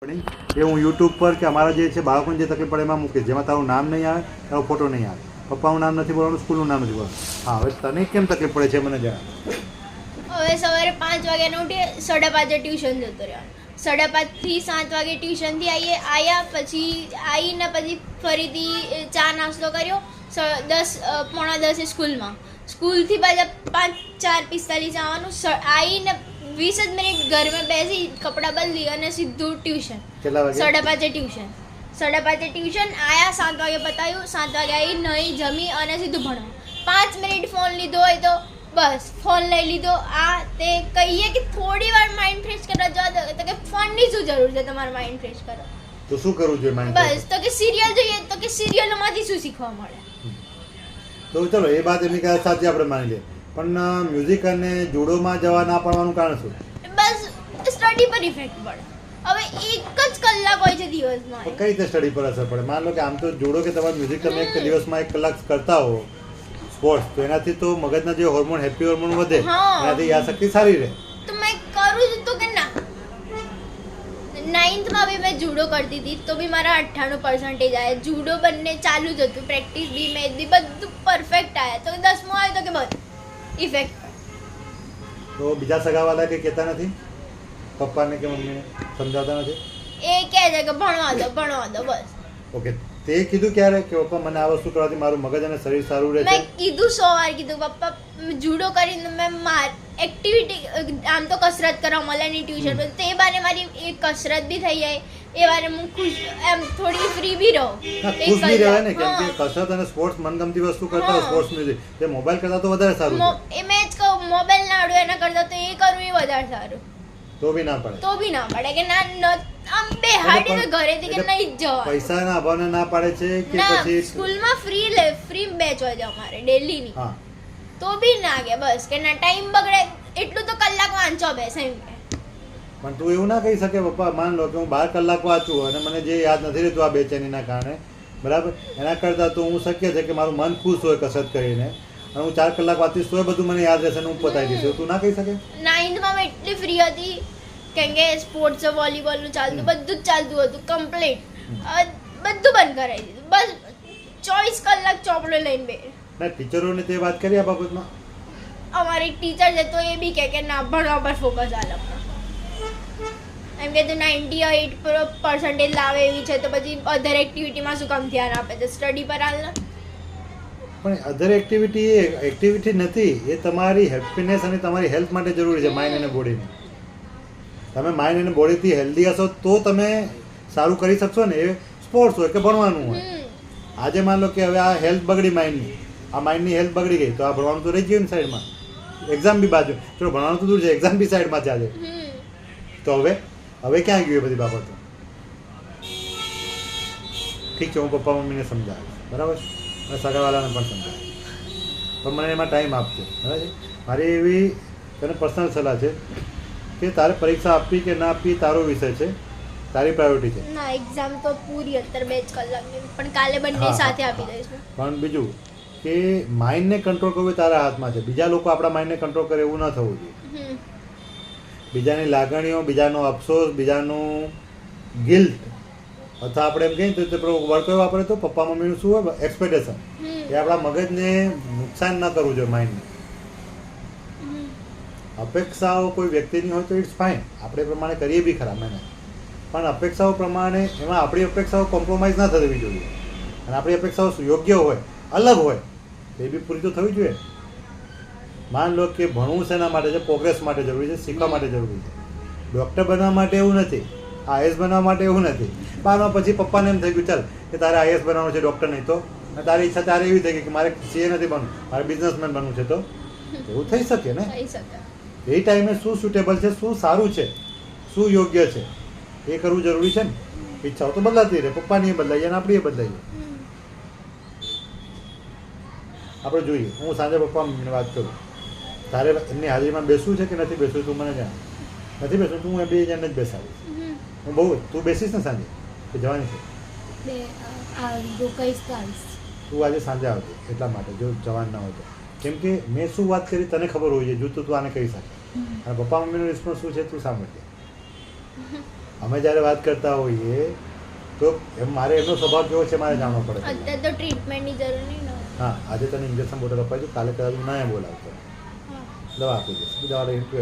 એ હું યુટ્યુબ પર કે અમારા જે છે બાળકોને જે તકલીફ પડે એમાં મૂકીશ, જેમાં તારું નામ નહીં આવે, તારો ફોટો નહીં આવે, પપ્પાનું નામ નથી બોલવાનું, સ્કૂલનું નામ નથી બોલવાનું. હા, હવે તને કેમ તકલીફ પડે છે મને જણાવ. હવે સવારે 5 વાગ્યાને ઉઠીએ, 5:30 ટ્યુશન જતો રહેવાનું, 5:30 થી 7 વાગે ટ્યુશનથી આવ્યા પછી ફરીથી ચા નાસ્તો કર્યો, 10:45 સ્કૂલથી પાછા 4:45 આવવાનું, આવીને 20 જ મિનિટ ઘરમાં બેસી કપડાં બદલી અને સીધું ટ્યુશન. કેટલા વાગે? 5:30 ટ્યુશન. 5:30 ટ્યુશન આયા, 7 વાગે પતાવ્યું, 7 વાગે આવી નહીં જમી અને સીધું ભણવા. 5 મિનિટ ફોન લીધો હોય તો બસ ફોન લઈ લીધો. આ તે કહીએ કે થોડી વાર માઇન્ડ ફ્રેશ કરવા જવા દો તો કે ફોનની શું જરૂર છે તમારે માઇન્ડ ફ્રેશ કરવા? તો શું કરવું જોઈએ માઇન્ડ? બસ તો કે સિરિયલ જોઈએ તો કે સિરિયલોમાંથી શું શીખવા મળે? તો ચલો એ વાત એમની કહે સાચી આપણે માની લઈએ, પણ મ્યુઝિક અને જુડોમાં જવા ના પાડવાનું કારણ શું? બસ સ્ટડી પર ઇફેક્ટ પડે. હવે એક જ કલાક હોય છે દિવસમાં. કઈ રીતે સ્ટડી પર અસર પડે? માન લો કે આમ તો જુડો કે તમારે મ્યુઝિક તમે એક દિવસમાં 1 કલાક કરતા હો સ્પોર્ટ્સ, તો એનાથી તો મગજના જે હોર્મોન હેપી હોર્મોન વધે, એનાથી યાદશક્તિ સારી રહે. તો મેં કરું છું તો કે ના. 9th બી મેં જુડો કરતી હતી તો બી મારા 98% આવ્યા. જુડો બંને ચાલુ જ હતું, પ્રેક્ટિસ બી મેચ બી બધું પરફેક્ટ આવ્યા. તો 10મું આવ્યું તો કે બસ ઇફેક્ટ. તો બીજા સગાવાલા કે કહેતા નથી પપ્પાને કે મમ્મીને, સમજાવતા નથી? એ કહે છે કે ભણવા દો બસ. ઓકે, તે કીધું ક્યારે કે પપ્પા મને આ વસ્તુ કરવાથી મારું મગજ અને શરીર સારું રહે છે? મેં કીધું 100 વાર કીધું પપ્પા જુડો કરીને મેં એક્ટિવિટી આમ તો કસરત કરવા મળે નહીં ટ્યુશન પર, તે બાને મારી એક કસરત બી થઈ જાય, એ બાને હું ખુશ એમ થોડી ફ્રી બી રહું. ખુશ બી રહે ને, કેમ કે કસરત અને સ્પોર્ટ્સ મનગમતી વસ્તુ કરતા હોય, સ્પોર્ટ્સ મ્યુઝિક તે મોબાઈલ કરતા તો વધારે સારું છે. એ મેં જ કહું મોબાઈલ ના આડું એના કરતા તો એ કરવું એ વધારે સારું. તો બી ના પડે કે ના આમ બે હાડી તો ઘરેથી કે નહીં જવા. પૈસાના અભાવને ના પાડે છે કે પછી સ્કૂલમાં ફ્રી બેચ હોય છે અમારે ડેલીની. હા, તો બી ના કે બસ કે ના ટાઈમ બગડે એટલું તો કલાક વાંચો બેસ એમ કે. પણ તું એવું ના કહી શકે પપ્પા માન લો કે હું 12 કલાક વાંચું અને મને જે યાદ નથી રહેતું આ બેચેનીના કારણે, બરાબર, એના કરતાં તો હું શક્ય છે કે મારું મન ખુશ હોય કસરત કરીને અને હું 4 કલાક વાંચીશ તો બધું મને યાદ રહેશે અને હું પતાવી દઈશ. તું ના કહી શકે? 9th માં એટલી ફ્રી હતી કેમ કે સ્પોર્ટ્સ વોલીબોલનું ચાલતું, બધું જ ચાલતું હતું કમ્પ્લીટ. બધું બંધ કરાવી દીધું, બસ 24 કલાક ચોપડો લઈને બે. ના, ટીચરોને તે વાત કરી આ બાબતમાં? અમારી ટીચર છે તો એ બી કે ના ભણવા પર ફોકસ આલો. એમ કે તું 98% લાવે એવી છે તો પછી અધર એક્ટિવિટીમાં શું કામ ધ્યાન આપે છે? સ્ટડી પર હાલ. પણ અધર એક્ટિવિટી એ એક્ટિવિટી નથી, એ તમારી હેપીનેસ અને તમારી હેલ્થ માટે જરૂરી છે, માઇન્ડ અને બોડીની. તમે માઇન્ડ અને બોડીથી હેલ્ધી હશો તો તમે સારું કરી શકશો ને. એ સ્પોર્ટ્સ હોય કે ભણવાનું હોય. આજે માન લો કે હવે આ હેલ્થ બગડી માઇન્ડની, આ માઇન્ડની હેલ્થ બગડી ગઈ તો આ ભણવાનું તો રહી ગયું ને સાઈડમાં, એક્ઝામ બી બાજુ. ચલો ભણવાનું તો દૂર છે, એક્ઝામ બી સાઈડમાં છે આજે. તો હવે ક્યાં ગયું એ બધી બાબતો? ઠીક છે, હું પપ્પા મમ્મીને સમજાવીશ, બરાબર, અને સગાવાલાને પણ સમજાવીશ, પણ મને એમાં ટાઈમ આપજો, બરાબર. મારી એવી તને પર્સનલ સલાહ છે કે તારે પરીક્ષા આપવી કે ના આપવી તારો વિષય છે, તારી પ્રાયોરિટી છે. ના, એક્ઝામ તો પૂરી અત્યારે 2 કલાકની, પણ કાલે બંને સાથે આપી દઈશું. પણ બીજું કે માઇન્ડને કંટ્રોલ કરવું એ તારા હાથમાં છે. બીજા લોકો આપણા માઇન્ડને કંટ્રોલ કરે એવું ન થવું જોઈએ. બીજાની લાગણીઓ, બીજાનો અફસોસ, બીજાનું ગિલ્ટ, અથવા આપણે એમ કહીએ તો વર્ડ કયો વાપરે તો પપ્પા મમ્મીનું શું હોય એક્સપેક્ટેશન, એ આપણા મગજને નુકસાન ન કરવું જોઈએ. માઇન્ડને અપેક્ષાઓ કોઈ વ્યક્તિની હોય તો ઇટ્સ ફાઇન, આપણે પ્રમાણે કરીએ બી ખરા મહેનત, પણ અપેક્ષાઓ પ્રમાણે એમાં આપણી અપેક્ષાઓ કોમ્પ્રોમાઇઝ ના થવી જોઈએ. અને આપણી અપેક્ષાઓ યોગ્ય હોય, અલગ હોય, એ બી પૂરી તો થવી જોઈએ. માન લો કે ભણવું શેના માટે છે? પ્રોગ્રેસ માટે જરૂરી છે, શીખવા માટે જરૂરી છે. ડૉક્ટર બનવા માટે એવું નથી, આઈએસ બનવા માટે એવું નથી. બારમાં પછી પપ્પાને એમ થઈ ગયું ચાલ કે તારે આઈએસ બનવાનું છે, ડૉક્ટર નહીં તો, તારી ઈચ્છા તારે એવી થઈ ગઈ કે મારે સીએ નથી બનવું, મારે બિઝનેસમેન બનવું છે, તો એવું થઈ શકે ને. એ ટાઈમે શું સુટેબલ છે, શું સારું છે, શું યોગ્ય છે એ કરવું જરૂરી છે ને. ઈચ્છાઓ તો બદલાતી રહે, પપ્પાની એ બદલાઈએ અને આપણી એ બદલાઈએ. આપણે જોઈએ, હું સાંજે પપ્પા મમ્મીને વાત કરું, તારે એમની હાજરીમાં બેસવું છે કે નથી બેસવું તું મને જાણ. નથી બેસવું તું હું એ 2 જણને જ બેસાડીશ. હું બહુ તું બેસીશ ને સાંજે કે જવાની છે? તું આજે સાંજે આવજે એટલા માટે, જો જવાન ના હોય તો. કેમ કે મેં શું વાત કરી તને ખબર હોય છે, જો તું આને કહી શકે, અને પપ્પા મમ્મીનો રિસ્પોન્સ શું છે તું સાંભળજે. અમે જ્યારે વાત કરતા હોઈએ તો એમ મારે એમનો સ્વભાવ કેવો છે મારે જાણવો પડે છે. અત્યારે તો ટ્રીટમેન્ટની જરૂર નહીં ને હા આજે તને ઇન્જેક્શન બોટલ અપાયું કાલે કદાચ હું ના બોલાવતો હા દવા આપી દઈશ દવા લઈને તું